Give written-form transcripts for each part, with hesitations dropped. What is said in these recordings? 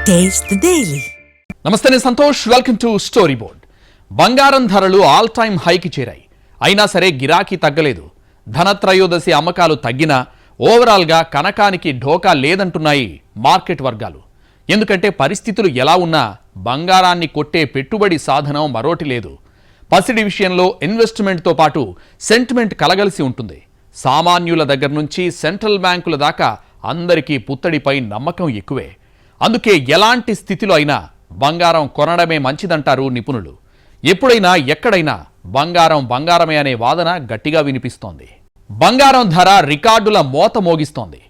Taste the Daily. నమస్తే నేను Santosh. Welcome to story board. బంగారం ధరలు ఆల్ టైమ్ హైకి చేరాయి. అయినా సరే గిరాకీ తగ్గలేదు. ధనత్రయోదశి అమ్మకాలు తగ్గినా ఓవరాల్గా కనకానికి ఢోకా లేదంటున్నాయి మార్కెట్ వర్గాలు. ఎందుకంటే పరిస్థితులు ఎలా ఉన్నా బంగారాన్ని కొట్టే పెట్టుబడి సాధనం మరోటి లేదు. పసిడి విషయంలో ఇన్వెస్ట్మెంట్తో పాటు సెంటిమెంట్ కలగలిసి ఉంటుంది. సామాన్యుల దగ్గర నుంచి సెంట్రల్ బ్యాంకుల దాకా అందరికీ పుత్తడిపై నమ్మకం ఎక్కువే. అందుకే ఎలాంటి స్థితిలో అయినా బంగారం కొనడమే మంచిదంటారు నిపుణులు. ఎప్పుడైనా ఎక్కడైనా బంగారం బంగారమే అనే వాదన గట్టిగా వినిపిస్తోంది. బంగారం ధర రికార్డుల మోత మోగిస్తోంది.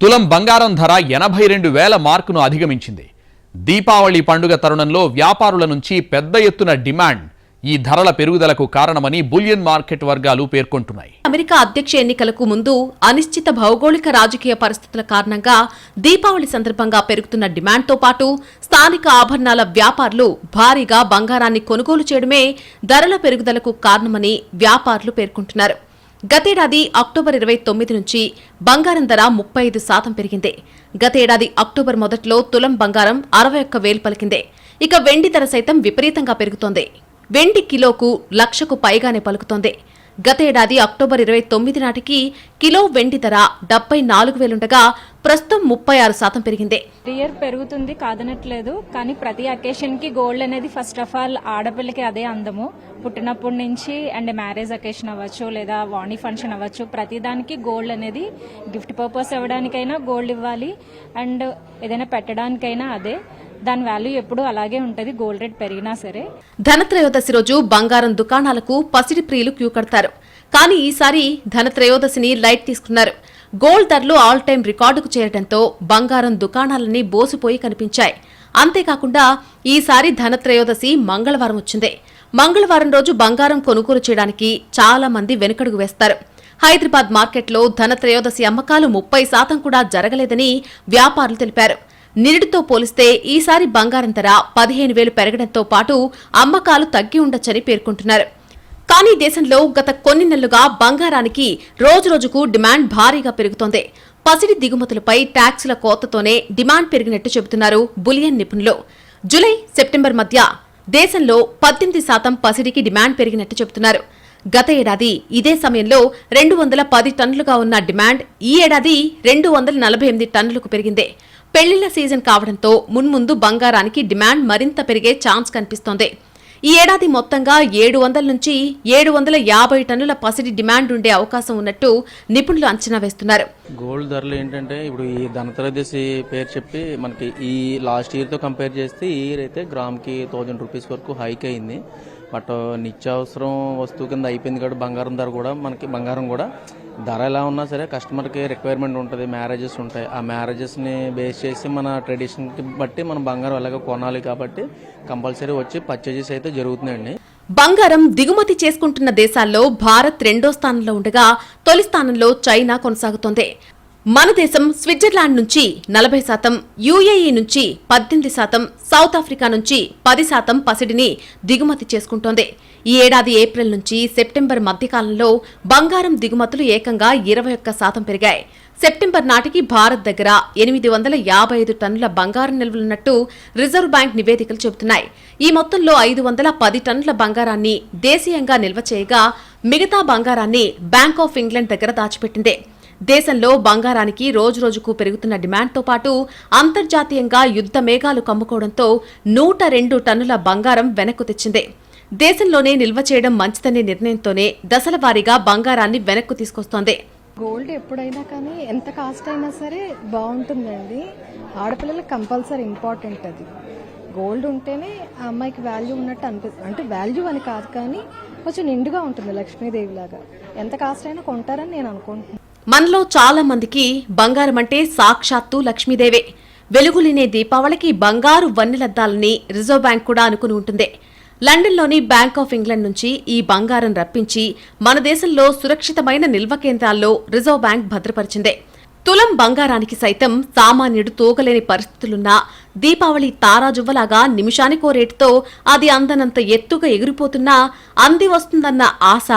తులం బంగారం ధర 82,000 మార్కును అధిగమించింది. దీపావళి పండుగ తరుణంలో వ్యాపారుల నుంచి పెద్ద ఎత్తున డిమాండ్ ఈ ధరల పెరుగుదలకు కారణమని బులియన్ మార్కెట్ వర్గాలు పేర్కొంటున్నాయి. అమెరికా అధ్యక్ష ఎన్నికలకు ముందు అనిశ్చిత భౌగోళిక రాజకీయ పరిస్థితుల కారణంగా దీపావళి సందర్భంగా పెరుగుతున్న డిమాండ్తో పాటు స్థానిక ఆభరణాల వ్యాపారులు భారీగా బంగారాన్ని కొనుగోలు చేయడమే ధరల పెరుగుదలకు కారణమని వ్యాపారులు పేర్కొంటున్నారు. గతేడాది అక్టోబర్ 29 నుంచి బంగారం ధర 35% పెరిగింది. గతేడాది అక్టోబర్ మొదట్లో తులం బంగారం 61,000 పలికింది. ఇక వెండి ధర సైతం విపరీతంగా పెరుగుతోంది. వెండి కిలోకు 1,00,000కు పైగానే పలుకుతోంది. గతేడాది అక్టోబర్ 29 నాటికి కిలో వెండి ధర 74,000 ఉండగా ప్రస్తుతం 36% పెరిగింది. ఇయర్ పెరుగుతుంది కాదనట్లేదు, కానీ ప్రతి అకేషన్ కి గోల్డ్ అనేది ఫస్ట్ ఆఫ్ ఆల్ ఆడపిల్లకి అదే అందము. పుట్టినప్పటి నుంచి అండ్ మ్యారేజ్ అకేషన్ అవ్వచ్చు లేదా వాణి ఫంక్షన్ అవ్వచ్చు, ప్రతి దానికి గోల్డ్ అనేది గిఫ్ట్ పర్పస్ ఇవ్వడానికైనా గోల్డ్ ఇవ్వాలి అండ్ ఏదైనా పెట్టడానికైనా అదే. దాని వాల్యూ ఎప్పుడు అలాగే ఉంటుంది, గోల్డ్ రేట్ పెరిగినా సరే. ధనత్రయోదశి రోజు బంగారం దుకాణాలకు పసిడి ప్రియులు క్యూ కడతారు. కానీ ఈసారి ధనత్రయోదశిని లైట్ తీసుకున్నారు. గోల్డ్ ధరలు ఆల్ టైం రికార్డుకు చేరడంతో బంగారం దుకాణాలన్నీ బోసిపోయి కనిపించాయి. అంతేకాకుండా ఈసారి ధనత్రయోదశి మంగళవారం వచ్చింది. మంగళవారం రోజు బంగారం కొనుగోలు చేయడానికి చాలా మంది వెనుకడుగు వేస్తారు. హైదరాబాద్ మార్కెట్లో ధనత్రయోదశి అమ్మకాలు 30% కూడా జరగలేదని వ్యాపారులు తెలిపారు. నిరుడితో పోలిస్తే ఈసారి బంగారం ధర 15,000 పెరగడంతో పాటు అమ్మకాలు తగ్గి ఉండొచ్చని పేర్కొంటున్నారు. కానీ దేశంలో గత కొన్ని నెలలుగా బంగారానికి రోజురోజుకు డిమాండ్ భారీగా పెరుగుతోంది. పసిడి దిగుమతులపై ట్యాక్సుల కోతతోనే డిమాండ్ పెరిగినట్టు చెబుతున్నారు బులియన్ నిపుణులు. జూలై, సెప్టెంబర్ మధ్య దేశంలో 18% పసిడికి డిమాండ్ పెరిగినట్టు చెబుతున్నారు. గత ఏడాది ఇదే సమయంలో 210 టన్నులుగా ఉన్న డిమాండ్ ఈ ఏడాది 248 టన్నులకు పెరిగింది. పెళ్లిళ్ల సీజన్ కావడంతో మున్ముందు బంగారానికి డిమాండ్ మరింత పెరిగే ఛాన్స్ కనిపిస్తోంది. ఈ ఏడాది మొత్తంగా 700 నుంచి 750 టన్నుల పసిడి డిమాండ్ ఉండే అవకాశం ఉన్నట్టు నిపుణులు అంచనా వేస్తున్నారు. గోల్డ్ ధరలు ఏంటంటే ఇప్పుడు ఈ ధనత్రయోదశి పేరు చెప్పి మనకి ఈ లాస్ట్ ఇయర్ తో కంపేర్ చేస్తే ఈ ఇయర్ అయితే గ్రామ్ కి 1000 రూపీస్ వరకు హైక్ అయింది. బట్ నిత్యావసరం వస్తువు కింద అయిపోయింది కాబట్టి బంగారం ధర కూడా మనకి బంగారం కూడా ధర ఎలా ఉన్నా సరే కస్టమర్కి రిక్వైర్మెంట్ ఉంటుంది, మ్యారేజెస్ ఉంటాయి. ఆ మ్యారేజెస్ని బేస్ చేసి మన ట్రెడిషన్కి బట్టి మనం బంగారం ఎలాగో కొనాలి కాబట్టి కంపల్సరీ వచ్చి పర్చేజెస్ అయితే జరుగుతున్నాయండి. బంగారం దిగుమతి చేసుకుంటున్న దేశాల్లో భారత్ 2వ స్థానంలో ఉండగా తొలి స్థానంలో చైనా కొనసాగుతోంది. మన దేశం స్విట్జర్లాండ్ నుంచి 40%, యుఏఈ నుంచి 18%, సౌత్ ఆఫ్రికా నుంచి 10% పసిడిని దిగుమతి చేసుకుంటోంది. ఈ ఏడాది ఏప్రిల్ నుంచి సెప్టెంబర్ మధ్యకాలంలో బంగారం దిగుమతులు ఏకంగా 21% పెరిగాయి. సెప్టెంబర్ నాటికి భారత్ దగ్గర 855 టన్నుల బంగారం నిల్వలున్నట్టు రిజర్వ్ బ్యాంక్ నివేదికలు చెబుతున్నాయి. ఈ మొత్తంలో 510 టన్నుల బంగారాన్ని దేశీయంగా నిల్వ చేయగా మిగతా బంగారాన్ని బ్యాంక్ ఆఫ్ ఇంగ్లాండ్ దగ్గర దాచిపెట్టింది. దేశంలో బంగారానికి రోజురోజుకు పెరుగుతున్న డిమాండ్తో పాటు అంతర్జాతీయంగా యుద్ధ మేఘాలు కమ్ముకోవడంతో 102 టన్నుల బంగారం వెనక్కు తెచ్చింది. దేశంలోనే నిల్వ చేయడం మంచిదనే నిర్ణయంతోనే దశల వారీగా బంగారాన్ని వెనక్కు తీసుకొస్తోంది. గోల్డ్ ఎప్పుడైనా కానీ ఎంత కాస్ట్ అయినా సరే బాగుంటుందండి. ఆడపిల్లలకు కంపల్సరీ ఇంపార్టెంట్ అది. గోల్డ్ ఉంటేనే ఆ అమ్మాయికి వాల్యూ ఉన్నట్టు అనిపిస్తుంది. అంటే వాల్యూ అని కాదు కానీ కొంచెం నిండుగా ఉంటుంది, లక్ష్మీదేవి లాగా. ఎంత కాస్ట్ అయినా కొంటారని నేను అనుకుంటున్నాను. మనలో చాలా మందికి బంగారం అంటే సాక్షాత్తు లక్ష్మీదేవే. వెలుగులినే దీపావళికి బంగారు వన్నెలద్దాలని రిజర్వ్ బ్యాంక్ కూడా అనుకుని ఉంటుంది. లండన్లోని బ్యాంక్ ఆఫ్ ఇంగ్లాండ్ నుంచి ఈ బంగారం రప్పించి మన దేశంలో సురక్షితమైన నిల్వ కేంద్రాల్లో రిజర్వ్ బ్యాంక్ భద్రపరిచింది. తులం బంగారానికి సైతం సామాన్యుడు తూగలేని పరిస్థితులున్నా దీపావళి తారాజువ్వలాగా నిమిషానికో రేటుతో అది అందనంత ఎత్తుగా ఎగిరిపోతున్నా అంది వస్తుందన్న ఆశ,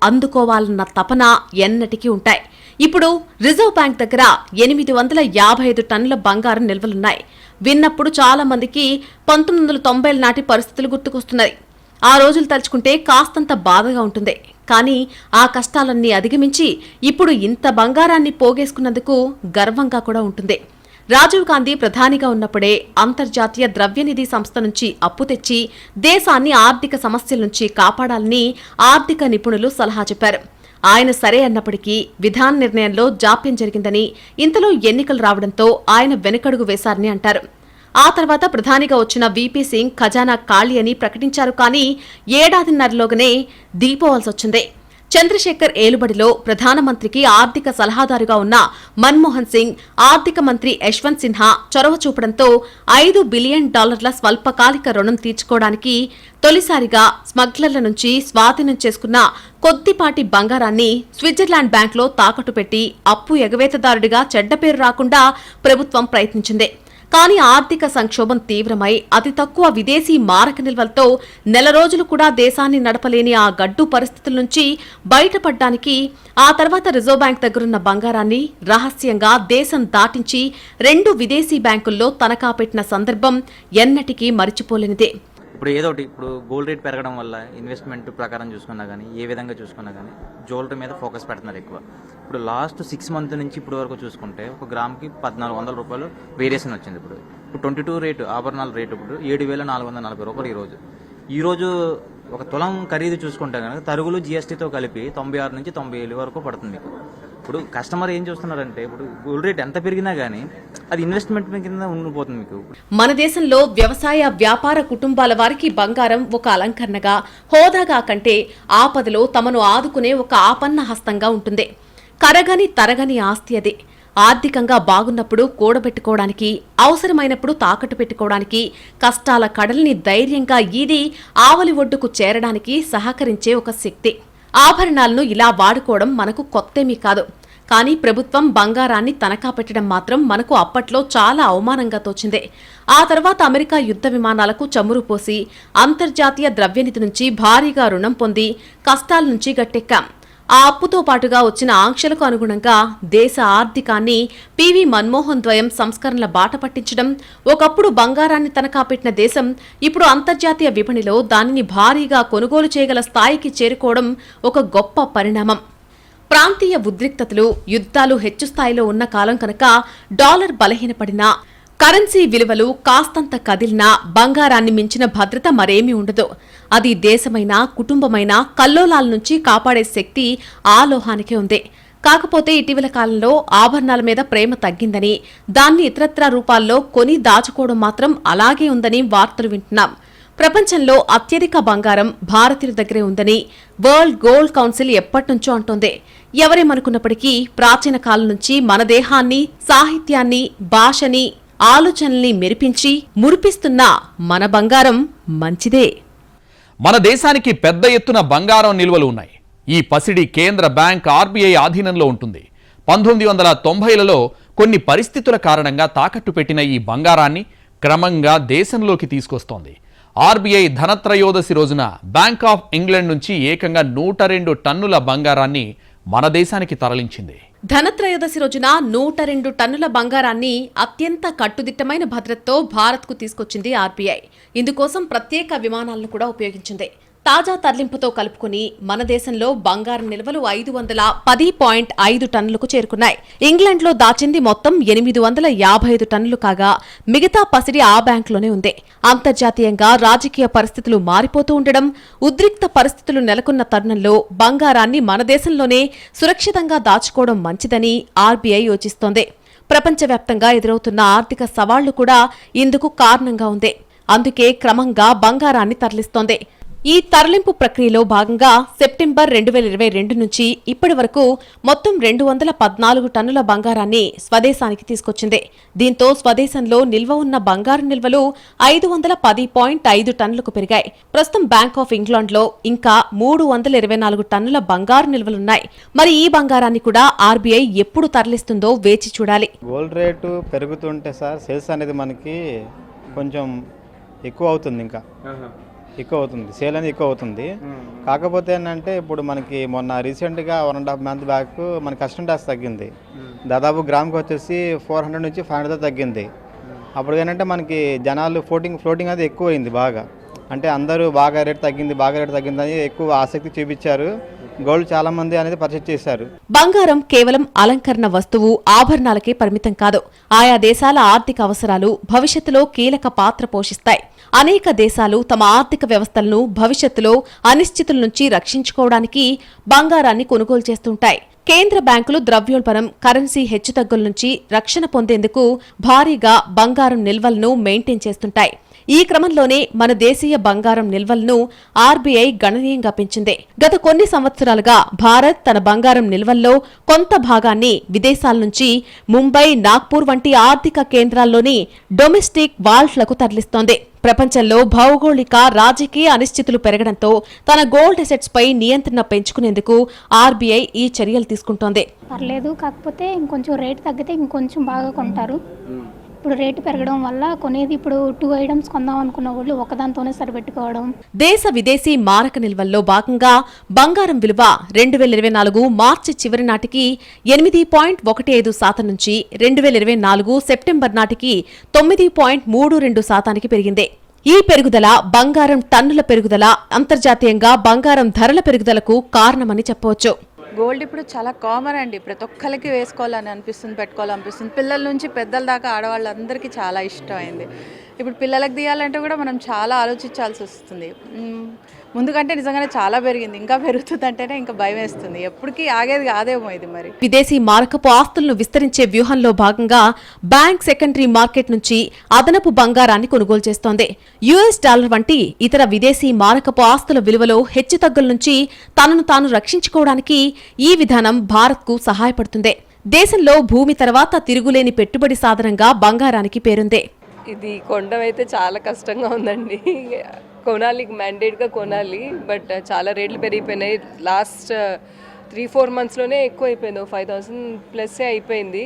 అందుకోవాలన్న తపన ఎన్నటికీ ఉంటాయి. ఇప్పుడు రిజర్వ్ బ్యాంక్ దగ్గర 855 టన్నుల బంగారం నిల్వలున్నాయి. విన్నప్పుడు చాలా మందికి 1990ల నాటి పరిస్థితులు గుర్తుకొస్తున్నాయి. ఆ రోజులు తలుచుకుంటే కాస్తంత బాధగా ఉంటుంది. కానీ ఆ కష్టాలన్నీ అధిగమించి ఇప్పుడు ఇంత బంగారాన్ని పోగేసుకున్నందుకు గర్వంగా కూడా ఉంటుంది. రాజీవ్ గాంధీ ప్రధానిగా ఉన్నప్పుడే అంతర్జాతీయ ద్రవ్యనిధి సంస్థ నుంచి అప్పు తెచ్చి దేశాన్ని ఆర్థిక సమస్యల నుంచి కాపాడాలని ఆర్థిక నిపుణులు సలహా చెప్పారు. ఆయన సరే అన్నప్పటికీ విధాన నిర్ణయంలో జాప్యం జరిగిందని, ఇంతలో ఎన్నికలు రావడంతో ఆయన వెనకడుగు వేశారని అంటారు. ఆ తర్వాత ప్రధానిగా వచ్చిన వీపీ సింగ్ ఖజానా ఖాళీ అని ప్రకటించారు. కానీ ఏడాదిన్నరలోగానే దిగిపోవాల్సి వచ్చింది. చంద్రశేఖర్ ఏలుబడిలో ప్రధానమంత్రికి ఆర్థిక సలహాదారుగా ఉన్న మన్మోహన్ సింగ్, ఆర్థిక మంత్రి యశ్వంత్ సిన్హా చొరవ చూపడంతో $5 బిలియన్ స్వల్పకాలిక రుణం తీర్చుకోవడానికి తొలిసారిగా స్మగ్లర్ల నుంచి స్వాధీనం చేసుకున్న కొద్దిపాటి బంగారాన్ని స్విట్జర్లాండ్ బ్యాంకులో తాకట్టు పెట్టి అప్పు ఎగవేతదారుడిగా చెడ్డ పేరు రాకుండా ప్రభుత్వం ప్రయత్నించింది. కానీ ఆర్థిక సంక్షోభం తీవ్రమై అతి తక్కువ విదేశీ మారక నిల్వలతో నెల రోజులు కూడా దేశాన్ని నడపలేని ఆ గడ్డు పరిస్థితుల నుంచి బయటపడ్డానికి ఆ తర్వాత రిజర్వ్ బ్యాంక్ దగ్గరున్న బంగారాన్ని రహస్యంగా దేశం దాటించి 2 విదేశీ బ్యాంకుల్లో తనఖా పెట్టిన సందర్భం ఎన్నటికీ మరిచిపోలేనిదే. ఇప్పుడు ఏదో ఒకటి, ఇప్పుడు గోల్డ్ రేట్ పెరగడం వల్ల ఇన్వెస్ట్మెంట్ ప్రకారం చూసుకున్నా కానీ, ఏ విధంగా చూసుకున్నా కానీ జ్యువెలరీ మీద ఫోకస్ పెడుతున్నారు ఎక్కువ. ఇప్పుడు లాస్ట్ 6 మంత్స్ నుంచి ఇప్పుడు వరకు చూసుకుంటే ఒక గ్రామ్కి 1400 రూపాయలు వేరియేషన్ వచ్చింది. ఇప్పుడు 22 రేటు ఆభరణాల రేటు ఇప్పుడు 7440 రూపాయలు. ఈరోజు ఒక తులం ఖరీదు చూసుకుంటే కనుక తరుగులు జీఎస్టీతో కలిపి 96 నుంచి 97 వరకు పడుతుంది మీకు. ఇప్పుడు కస్టమర్ ఏం చూస్తున్నారంటే, ఇప్పుడు గోల్డ్ రేట్ ఎంత పెరిగినా కానీ అది ఇన్వెస్ట్మెంట్ కింద ఉండిపోతుంది మీకు. మన దేశంలో వ్యవసాయ వ్యాపార కుటుంబాల వారికి బంగారం ఒక అలంకరణగా, హోదాగా కంటే ఆపదలో తమను ఆదుకునే ఒక ఆపన్న హస్తంగా ఉంటుంది. కరగని తరగని ఆస్తి అదే. ఆర్థికంగా బాగున్నప్పుడు కూడబెట్టుకోవడానికి, అవసరమైనప్పుడు తాకట్టు పెట్టుకోవడానికి, కష్టాల కడల్ని ధైర్యంగా ఈది ఆవలి ఒడ్డుకు చేరడానికి సహకరించే ఒక శక్తి. ఆభరణాలను ఇలా వాడుకోవడం మనకు కొత్తేమీ కాదు. కానీ ప్రభుత్వం బంగారాన్ని తనఖా పెట్టడం మాత్రం మనకు అప్పట్లో చాలా అవమానంగా తోచింది. ఆ తర్వాత అమెరికా యుద్ధ విమానాలకు చమురు పోసి అంతర్జాతీయ ద్రవ్యనిధి నుంచి భారీగా రుణం పొంది కష్టాల నుంచి గట్టెక్కాం. ఆ అప్పుతో పాటుగా వచ్చిన ఆంక్షలకు అనుగుణంగా దేశ ఆర్థికాన్ని పివి మన్మోహన్ ద్వయం సంస్కరణల బాట పట్టించడం, ఒకప్పుడు బంగారాన్ని తనఖా పెట్టిన దేశం ఇప్పుడు అంతర్జాతీయ విపణిలో దానిని భారీగా కొనుగోలు చేయగల స్థాయికి చేరుకోవడం ఒక గొప్ప పరిణామం. ప్రాంతీయ ఉద్రిక్తతలు, యుద్ధాలు హెచ్చు స్థాయిలో ఉన్న కాలం కనుక డాలర్ బలహీనపడినా, కరెన్సీ విలువలు కాస్తంత కదిలినా బంగారాన్ని మించిన భద్రత మరేమీ ఉండదు. అది దేశమైనా కుటుంబమైనా కల్లోలాల నుంచి కాపాడే శక్తి ఆ లోహానికే ఉంది. కాకపోతే ఇటీవల కాలంలో ఆభరణాల మీద ప్రేమ తగ్గిందని, దాన్ని ఇతరత్రా రూపాల్లో కొని దాచుకోవడం మాత్రం అలాగే ఉందని వార్తలు వింటున్నాం. ప్రపంచంలో అత్యధిక బంగారం భారతీయుల దగ్గరే ఉందని వరల్డ్ గోల్డ్ కౌన్సిల్ ఎప్పటినుంచో అంటోంది. ఎవరేమనుకున్నప్పటికీ ప్రాచీన కాలం నుంచి మన దేహాన్ని, సాహిత్యాన్ని, భాషని, ఆలోచనల్ని మెరిపించి మురిపిస్తున్న మన బంగారం మంచిదే. మన దేశానికి పెద్ద ఎత్తున బంగారం నిల్వలు ఉన్నాయి. ఈ పసిడి కేంద్ర బ్యాంక్ ఆర్బీఐ ఆధీనంలో ఉంటుంది. 1990లలో కొన్ని పరిస్థితుల కారణంగా తాకట్టు పెట్టిన ఈ బంగారాన్ని క్రమంగా దేశంలోకి తీసుకొస్తోంది. ఆర్బీఐ ధనత్రయోదశి రోజున బ్యాంక్ ఆఫ్ ఇంగ్లాండ్ నుంచి ఏకంగా 102 టన్నుల బంగారాన్ని మన దేశానికి తరలించింది. ధనత్రయోదశి రోజున 102 టన్నుల బంగారాన్ని అత్యంత కట్టుదిట్టమైన భద్రతతో భారత్కు తీసుకొచ్చింది ఆర్బీఐ. ఇందుకోసం ప్రత్యేక విమానాలను కూడా ఉపయోగించింది. తాజా తరలింపుతో కలుపుకుని మన దేశంలో బంగారం నిల్వలు 510.5 టన్నులకు చేరుకున్నాయి. ఇంగ్లాండ్లో దాచింది మొత్తం 855 టన్నులు కాగా మిగతా పసిడి ఆ బ్యాంకులోనే ఉంది. అంతర్జాతీయంగా రాజకీయ పరిస్థితులు మారిపోతూ ఉండడం, ఉద్రిక్త పరిస్థితులు నెలకొన్న తరుణంలో బంగారాన్ని మన దేశంలోనే సురక్షితంగా దాచుకోవడం మంచిదని ఆర్బీఐ యోచిస్తోంది. ప్రపంచవ్యాప్తంగా ఎదురవుతున్న ఆర్థిక సవాళ్లు కూడా ఇందుకు కారణంగా ఉంది. అందుకే క్రమంగా బంగారాన్ని తరలిస్తోంది. ఈ తరలింపు ప్రక్రియలో భాగంగా సెప్టెంబర్ 2022 నుంచి ఇప్పటి వరకు మొత్తం 214 టన్నుల బంగారాన్ని స్వదేశానికి తీసుకొచ్చింది. దీంతో స్వదేశంలో నిల్వ ఉన్న బంగారు నిల్వలు 510.5 టన్నులకు పెరిగాయి. ప్రస్తుతం బ్యాంక్ ఆఫ్ ఇంగ్లాండ్లో ఇంకా 324 టన్నుల బంగారు నిల్వలున్నాయి. మరి ఈ బంగారాన్ని కూడా ఆర్బీఐ ఎప్పుడు తరలిస్తుందో వేచి చూడాలి. గోల్డ్ రేటు పెరుగుతుంటే సార్ సేల్స్ అనేది మనకి కొంచెం ఎక్కువ అవుతుంది, ఇంకా ఎక్కువ అవుతుంది, సేల్ అనేది ఎక్కువ అవుతుంది. కాకపోతే ఏంటంటే ఇప్పుడు మనకి మొన్న రీసెంట్గా 1.5 మంత్ బ్యాక్ మన కస్టమ్ ట్యాక్స్ తగ్గింది. దాదాపు గ్రామ్కి వచ్చేసి 400 నుంచి 500 తగ్గింది. అప్పుడు ఏంటంటే మనకి జనాలు ఫ్లోటింగ్ అది ఎక్కువ అయింది బాగా. అంటే అందరూ బాగా రేట్ తగ్గింది అని ఎక్కువ ఆసక్తి చూపించారు. గోల్డ్ చాలా మంది అనేది పర్చేజ్ చేశారు. బంగారం కేవలం అలంకరణ వస్తువు, ఆభరణాలకే పరిమితం కాదు. ఆయా దేశాల ఆర్థిక అవసరాలు భవిష్యత్తులో కీలక పాత్ర పోషిస్తాయి. అనేక దేశాలు తమ ఆర్థిక వ్యవస్థలను భవిష్యత్తులో అనిశ్చితుల నుంచి రక్షించుకోవడానికి బంగారాన్ని కొనుగోలు చేస్తుంటాయి. కేంద్ర బ్యాంకులు ద్రవ్యోల్బణం, కరెన్సీ హెచ్చుతగ్గుల నుంచి రక్షణ పొందేందుకు భారీగా బంగారం నిల్వలను మెయింటైన్ చేస్తుంటాయి. ఈ క్రమంలోనే మన దేశీయ బంగారం నిల్వలను ఆర్బీఐ గణనీయంగా పెంచింది. గత కొన్ని సంవత్సరాలుగా భారత్ తన బంగారం నిల్వల్లో కొంత భాగాన్ని విదేశాల నుంచి ముంబై, నాగ్పూర్ వంటి ఆర్థిక కేంద్రాల్లోని డొమెస్టిక్ వాల్ట్లకు తరలిస్తోంది. ప్రపంచంలో భౌగోళిక, రాజకీయ అనిశ్చితులు పెరగడంతో తన గోల్డ్ అసెట్స్ పై నియంత్రణ పెంచుకునేందుకు ఆర్బీఐ ఈ చర్యలు తీసుకుంటోంది. పర్లేదు, కాకపోతే ఇంకొంచెం రేటు తగ్గితే ఇంకొంచెం బాగా కొంటారు. ఇప్పుడు రేటు పెరగడం వల్ల కొనేది ఇప్పుడు 2 ఐటమ్స్ కొందాం అనుకున్న వాళ్ళు ఒకదాంతోనే సరిపెట్టుకోవడం. దేశ విదేశీ మారక నిల్వల్లో భాగంగా బంగారం విలువ 2024 మార్చి చివరి నాటికి 8.15% నుంచి 2024 సెప్టెంబర్ నాటికి 9.32% పెరిగింది. ఈ పెరుగుదల బంగారం టన్నుల పెరుగుదల, అంతర్జాతీయంగా బంగారం ధరల పెరుగుదలకు కారణమని చెప్పవచ్చు. గోల్డ్ ఇప్పుడు చాలా కామన్ అండి. ప్రతి ఒక్కరికి వేసుకోవాలని అనిపిస్తుంది, పెట్టుకోవాలనిపిస్తుంది. పిల్లల నుంచి పెద్దల దాకా ఆడవాళ్ళందరికీ చాలా ఇష్టమైంది. ఇప్పుడు పిల్లలకు తీయాలంటే కూడా మనం చాలా ఆలోచించాల్సి వస్తుంది. ముందుకంటే నిజంగానే చాలా పెరిగింది. ఇంకా పెరుగుతుందంటేనే ఇంకా భయం వేస్తుంది. ఎప్పటికీ ఆగేది కాదేమో ఇది. మరి విదేశీ మారకపు ఆస్తులను విస్తరించే వ్యూహంలో భాగంగా బ్యాంక్ సెకండరీ మార్కెట్ నుంచి అదనపు బంగారాన్ని కొనుగోలు చేస్తోంది. యుఎస్ డాలర్ వంటి ఇతర విదేశీ మారకపు ఆస్తుల విలువలో హెచ్చుతగ్గుల నుంచి తనను తాను రక్షించుకోవడానికి ఈ విధానం భారత్కు సహాయపడుతుంది. దేశంలో భూమి తర్వాత తిరుగులేని పెట్టుబడి సాధనంగా బంగారానికి పేరుంది. ఇది కొనడం అయితే చాలా కష్టంగా ఉందండి. కొనాలి, మ్యాండేట్గా కొనాలి, బట్ చాలా రేట్లు పెరిగిపోయినాయి. లాస్ట్ 3-4 మంత్స్లోనే ఎక్కువ అయిపోయింది. 5,000 ప్లస్ అయిపోయింది.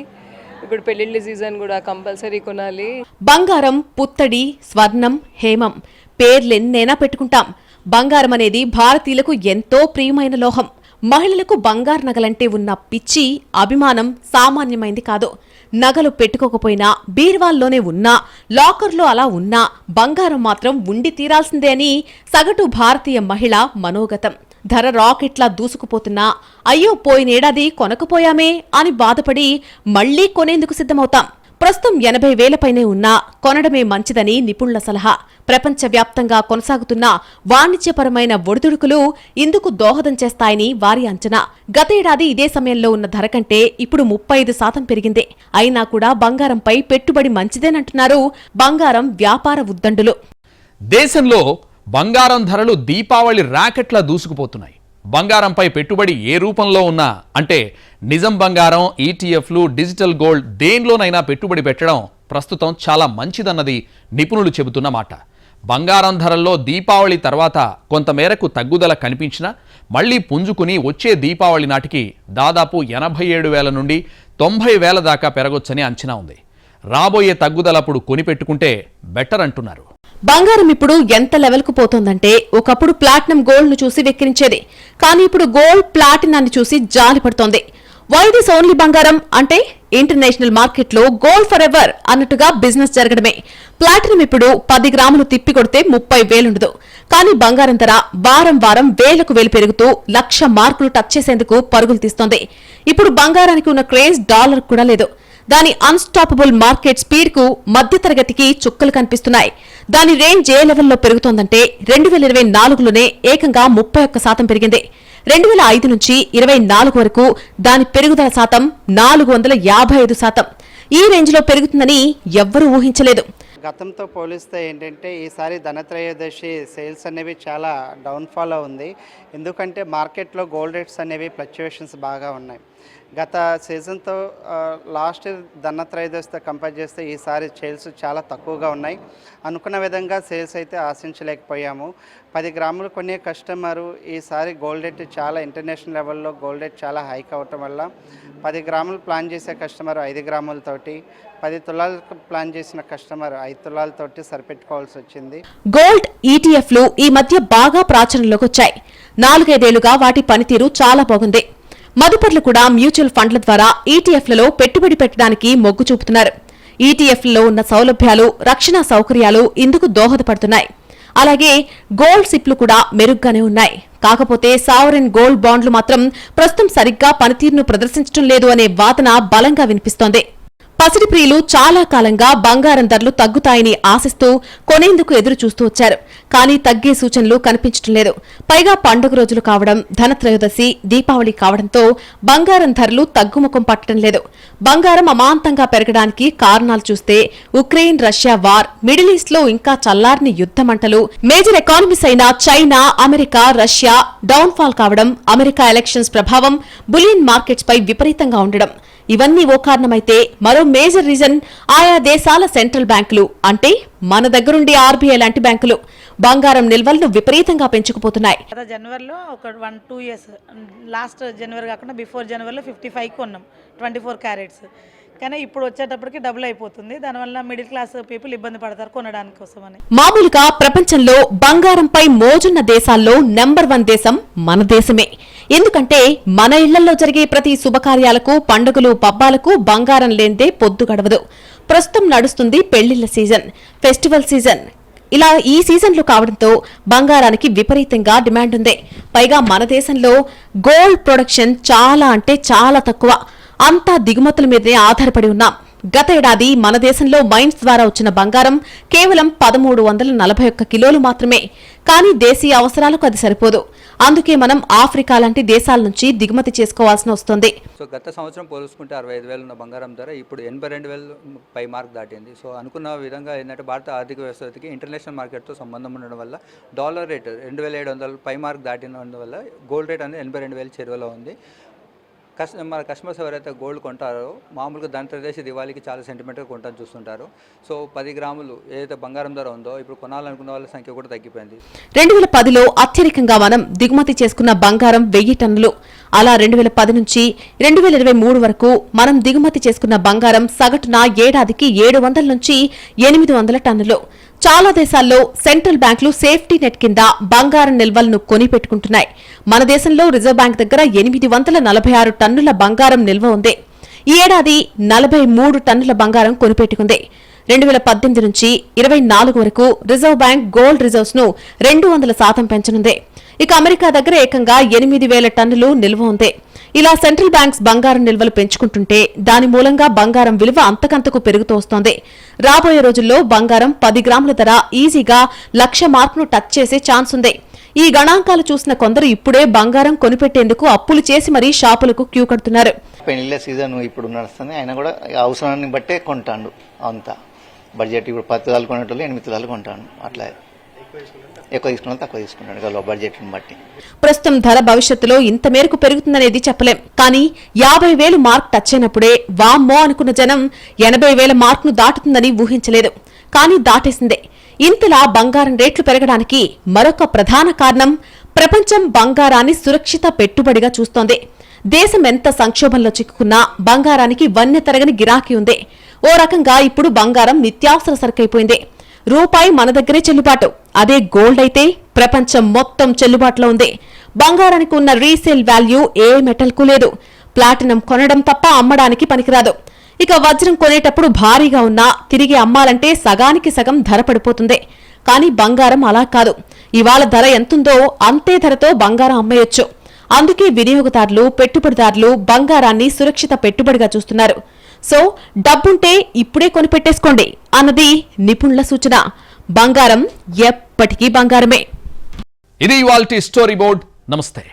ఇప్పుడు పెళ్లిళ్ళ సీజన్ కూడా కంపల్సరీ కొనాలి. బంగారం, పుత్తడి, స్వర్ణం, హేమం పేర్లెన్నైనా పెట్టుకుంటాం. బంగారం అనేది భారతీయులకు ఎంతో ప్రియమైన లోహం. మహిళలకు బంగారు నగలంటే ఉన్న పిచ్చి, అభిమానం సామాన్యమైంది కాదు. నగలు పెట్టుకోకపోయినా, బీర్వాల్లోనే ఉన్నా, లాకర్లో అలా ఉన్నా బంగారం మాత్రం ఉండి తీరాల్సిందే అని సగటు భారతీయ మహిళ మనోగతం. ధర రాకెట్లా దూసుకుపోతున్నా అయ్యో పోయినేడాది కొనకపోయామే అని బాధపడి మళ్లీ కొనేందుకు సిద్ధమవుతాం. ప్రస్తుతం 80,000 పైనే ఉన్నా కొనడమే మంచిదని నిపుణుల సలహా. ప్రపంచవ్యాప్తంగా కొనసాగుతున్న వాణిజ్యపరమైన ఒడిదుడుకులు ఇందుకు దోహదం చేస్తాయని వారి అంచనా. గతేడాది ఇదే సమయంలో ఉన్న ధర కంటే ఇప్పుడు 35% పెరిగింది. అయినా కూడా బంగారంపై పెట్టుబడి మంచిదేనంటున్నారు బంగారం వ్యాపార ఉద్దండులు. దేశంలో బంగారం ధరలు దీపావళి ర్యాకెట్లా దూసుకుపోతున్నాయి. బంగారంపై పెట్టుబడి ఏ రూపంలో ఉన్నా, అంటే నిజం బంగారం, ఈటీఎఫ్లు, డిజిటల్ గోల్డ్ దేనిలోనైనా పెట్టుబడి పెట్టడం ప్రస్తుతం చాలా మంచిదన్నది నిపుణులు చెబుతున్న మాట. బంగారం ధరల్లో దీపావళి తర్వాత కొంతమేరకు తగ్గుదల కనిపించినా మళ్లీ పుంజుకుని వచ్చే దీపావళి నాటికి దాదాపు 87,000 నుండి 90,000 దాకా పెరగొచ్చని అంచనా ఉంది. రాబోయే తగ్గుదలప్పుడు కొనిపెట్టుకుంటే బెటర్ అంటున్నారు. బంగారం ఇప్పుడు ఎంత లెవెల్కు పోతోందంటే ఒకప్పుడు ప్లాటినం గోల్డ్ ను చూసి వెక్కిరించేది. కానీ ఇప్పుడు గోల్డ్ ప్లాటినాన్ని చూసి జాలి పడుతోంది. వై దిస్ ఓన్లీ బంగారం అంటే ఇంటర్నేషనల్ మార్కెట్లో గోల్డ్ ఫర్ ఎవర్ అన్నట్టుగా బిజినెస్ జరగడమే. ప్లాటినం ఇప్పుడు 10 గ్రాములు తిప్పి కొడితే 30,000 ఉండదు. కానీ బంగారం ధర వారం వారం వేలకు వేలు పెరుగుతూ 1,00,000 మార్కులు టచ్ చేసేందుకు పరుగులు తీస్తోంది. ఇప్పుడు బంగారానికి ఉన్న క్రేజ్ డాలర్ కూడా లేదు. దాని అన్స్టాపబుల్ మార్కెట్ స్పీడ్ కు మధ్యతరగతికి చుక్కలు కనిపిస్తున్నాయి. దాని రేంజ్ ఏ లెవెల్లో పెరుగుతోందంటే 2024లోనే ఏకంగా 31% పెరిగింది. 2005 నుంచి 24 వరకు దాని పెరుగుదల శాతం 455%. ఈ రేంజ్లో పెరుగుతుందని ఎవ్వరూ ఊహించలేదు. గతంతో పోలిస్తే ఏంటంటే ఈసారి ధనత్రయోదశి సేల్స్ అనేవి చాలా డౌన్ఫాల్ ఉంది. ఎందుకంటే మార్కెట్లో గోల్డ్ రేట్స్ అనేవి ఫ్లక్చువేషన్స్ బాగా ఉన్నాయి. గత సీజన్తో లాస్ట్ ధనత్రయోదశితో కంపేర్ చేస్తే ఈసారి సేల్స్ చాలా తక్కువగా ఉన్నాయి. అనుకున్న విధంగా సేల్స్ అయితే ఆశించలేకపోయాము. 10 గ్రాములు కొనే కస్టమరు ఈసారి గోల్డ్ రేట్ చాలా ఇంటర్నేషనల్ లెవెల్లో గోల్డ్ రేట్ చాలా హైక్ అవటం వల్ల 10 గ్రాములు ప్లాన్ చేసే కస్టమర్ 5 గ్రాములతోటి, 10 తులాలకు ప్లాన్ చేసిన కస్టమర్ 5 తులాలతోటి సరిపెట్టుకోవాల్సి వచ్చింది. గోల్డ్ ఈటీఎఫ్లు ఈ మధ్య బాగా ప్రాచుర్యంలోకి వచ్చాయి. 4-5 ఏళ్లుగా వాటి పనితీరు చాలా బాగుంది. మదుపర్లు కూడా మ్యూచువల్ ఫండ్ల ద్వారా ఈటీఎఫ్లలో పెట్టుబడి పెట్టడానికి మొగ్గు చూపుతున్నారు. ఈటీఎఫ్లో ఉన్న సౌలభ్యాలు, రక్షణ సౌకర్యాలు ఇందుకు దోహదపడుతున్నాయి. అలాగే గోల్డ్ సిప్లు కూడా మెరుగ్గానే ఉన్నాయి. కాకపోతే సావరెన్ గోల్డ్ బాండ్లు మాత్రం ప్రస్తుతం సరిగ్గా పనితీరును ప్రదర్శించడం లేదు అనే వాదన బలంగా వినిపిస్తోంది. పసిడి ప్రియులు చాలా కాలంగా బంగారం ధరలు తగ్గుతాయని ఆశిస్తూ కొనేందుకు ఎదురు చూస్తూ వచ్చారు. కానీ తగ్గే సూచనలు కనిపించడం లేదు. పైగా పండుగ రోజులు కావడం, ధనత్రయోదశి, దీపావళి కావడంతో బంగారం ధరలు తగ్గుముఖం పట్టడం లేదు. బంగారం అమాంతంగా పెరగడానికి కారణాలు చూస్తే Ukraine Russia war, middle east లో ఇంకా చల్లారని యుద్ధ మంటలు, మేజర్ ఎకానమీస్ అయిన China, America, Russia down fall కావడం, అమెరికా ఎలక్షన్స్ ప్రభావం బులియన్ మార్కెట్స్ పై విపరీతంగా ఉండడం, ఇవన్నీ ఓ కారణమైతే మరో మేజర్ రీజన్ ఆయా దేశాల సెంట్రల్ బ్యాంకులు, అంటే మన దగ్గరుండి ఆర్బీఐ లాంటి బ్యాంకులు బంగారం నిల్వలను విపరీతంగా పెంచుకుపోతున్నాయి. గత జనవరిలో ఒక 1-2 ఇయర్స్, లాస్ట్ జనవరి కాకుండా బిఫోర్ జనవరిలో 55 కొన్నాం 24 క్యారెట్స్. కానీ ఇప్పుడు వచ్చేటప్పటికి డబుల్ అయిపోతుంది. దానివల్ల మిడిల్ క్లాస్ పీపుల్ ఇబ్బంది పడతారు కొనడానికి కోసమని. మామూలుగా ప్రపంచంలో బంగారంపై మోజున్న దేశాల్లో నెంబర్ 1 దేశం మన దేశమే. ఎందుకంటే మన ఇళ్లలో జరిగే ప్రతి శుభకార్యాలకు, పండుగలు, పబ్బాలకు బంగారం లేనిదే పొద్దు గడవదు. ప్రస్తుతం నడుస్తుంది పెళ్లిళ్ల సీజన్, ఫెస్టివల్ సీజన్. ఇలా ఈ సీజన్లు కావడంతో బంగారానికి విపరీతంగా డిమాండ్ ఉంది. పైగా మన దేశంలో గోల్డ్ ప్రొడక్షన్ చాలా అంటే చాలా తక్కువ. అంతా దిగుమతుల మీదనే ఆధారపడి ఉన్నాం. గత ఏడాది మన దేశంలో మైన్స్ ద్వారా వచ్చిన బంగారం కేవలం 1341 కిలోలు మాత్రమే. కానీ దేశీయ అవసరాలకు అది సరిపోదు. అందుకే మనం ఆఫ్రికా లాంటి దేశాల నుంచి దిగుమతి చేసుకోవాల్సి వస్తుంది. సో గత సంవత్సరం పోల్చుకుంటే 65,000 ఉన్న బంగారం ధర ఇప్పుడు 82,000 పై మార్క్ దాటింది. సో అనుకున్న విధంగా ఏంటంటే భారత ఆర్థిక వ్యవస్థకి ఇంటర్నేషనల్ మార్కెట్తో సంబంధం ఉండడం వల్ల డాలర్ రేట్ 2,700 పై మార్క్ దాటినందువల్ల గోల్డ్ రేట్ అనేది 82,000 చేరువలో ఉంది. మన కస్టమర్స్ ఎవరైతే గోల్డ్ కొంటారో మామూలుగా ధనత్రయోదశి, దివాళీకి చాలా సెంటిమెంట్గా కొంటాను చూస్తుంటారు. సో 10 గ్రాములు ఏదైతే బంగారం ధర ఉందో ఇప్పుడు కొనాలనుకున్న వాళ్ళ సంఖ్య కూడా తగ్గిపోయింది. 2010లో అత్యధికంగా మనం దిగుమతి చేసుకున్న బంగారం 1000 టన్నులు. అలా 2010 నుంచి 2023 వరకు మనం దిగుమతి చేసుకున్న బంగారం సగటున ఏడాదికి 700 నుంచి 800 టన్నులు. చాలా దేశాల్లో సెంట్రల్ బ్యాంకులు సేఫ్టీ నెట్ కింద బంగారం నిల్వలను కొనిపెట్టుకుంటున్నాయి. మన దేశంలో రిజర్వ్ బ్యాంక్ దగ్గర 846 టన్నుల బంగారం నిల్వ ఉంది. ఈ ఏడాది 43 టన్నుల బంగారం కొనిపెట్టుకుంది. 2018 నుంచి 24 వరకు రిజర్వ్ బ్యాంక్ గోల్డ్ రిజర్వ్స్ ను 200% పెంచనుంది. ఇక అమెరికా దగ్గర ఏకంగా 8,000 టన్నులు నిల్వ ఉంది. ఇలా సెంట్రల్ బ్యాంక్స్ బంగారం నిల్వలు పెంచుకుంటుంటే దాని మూలంగా బంగారం విలువ అంతకంతకు పెరుగుతూ వస్తోంది. రాబోయే రోజుల్లో బంగారం 10 గ్రాముల ధర ఈజీగా 1,00,000 మార్కును టచ్ చేసే ఛాన్స్ ఉంది. ఈ గణాంకాలు చూసిన కొందరు ఇప్పుడే బంగారం కొనిపెట్టేందుకు అప్పులు చేసి మరీ షాపులకు క్యూ కడుతున్నారు. పెళ్లిళ్ళ సీజన్ ఇప్పుడు నడుస్తుంది. ఆయన కూడా అవసరాన్ని బట్టే కొంటాడు. అంతా బడ్జెట్ ఇప్పుడు 10 తులాలు కొనేటోళ్ళు 8 తులాలు కొంటాను. అట్లా ఎక్కువ తీసుకున్నా తక్కువ తీసుకుంటాడు బడ్జెట్ని బట్టి. ప్రస్తుతం ధర భవిష్యత్తులో ఇంత మేరకు పెరుగుతుందనేది చెప్పలేం. కానీ 50,000 మార్క్ టచ్ అయినప్పుడే వామ్మో అనుకున్న జనం 80,000 మార్కును దాటుతుందని ఊహించలేదు. కానీ దాటేసిందే. ఇంతలా బంగారం రేట్లు పెరగడానికి మరొక ప్రధాన కారణం ప్రపంచం బంగారాన్ని సురక్షిత పెట్టుబడిగా చూస్తోంది. దేశం ఎంత సంక్షోభంలో చిక్కుకున్నా బంగారానికి వన్నె తరగని గిరాకీ ఉంది. ఓ రకంగా ఇప్పుడు బంగారం నిత్యావసర సరుకైపోయింది. రూపాయి మన దగ్గరే చెల్లుబాటు. అదే గోల్డ్ అయితే ప్రపంచం మొత్తం చెల్లుబాటులో ఉంది. బంగారానికి ఉన్న రీసేల్ వాల్యూ ఏ మెటల్ కు లేదు. ప్లాటినం కొనడం తప్ప అమ్మడానికి పనికిరాదు. ఇక వజ్రం కొనేటప్పుడు భారీగా ఉన్నా తిరిగి అమ్మాలంటే సగానికి సగం ధర పడిపోతుంది. కానీ బంగారం అలా కాదు. ఇవాళ ధర ఎంతుందో అంతే ధరతో బంగారం అమ్మేయొచ్చు. అందుకే వినియోగదారులు, పెట్టుబడిదారులు బంగారాన్ని సురక్షిత పెట్టుబడిగా చూస్తున్నారు. సో డబ్బుంటే ఇప్పుడే కొనిపెట్టేసుకోండి అన్నది నిపుణుల సూచన. బంగారం ఎప్పటికీ బంగారమే. ఇది ఇవాల్టి స్టోరీ బోర్డ్. నమస్తే.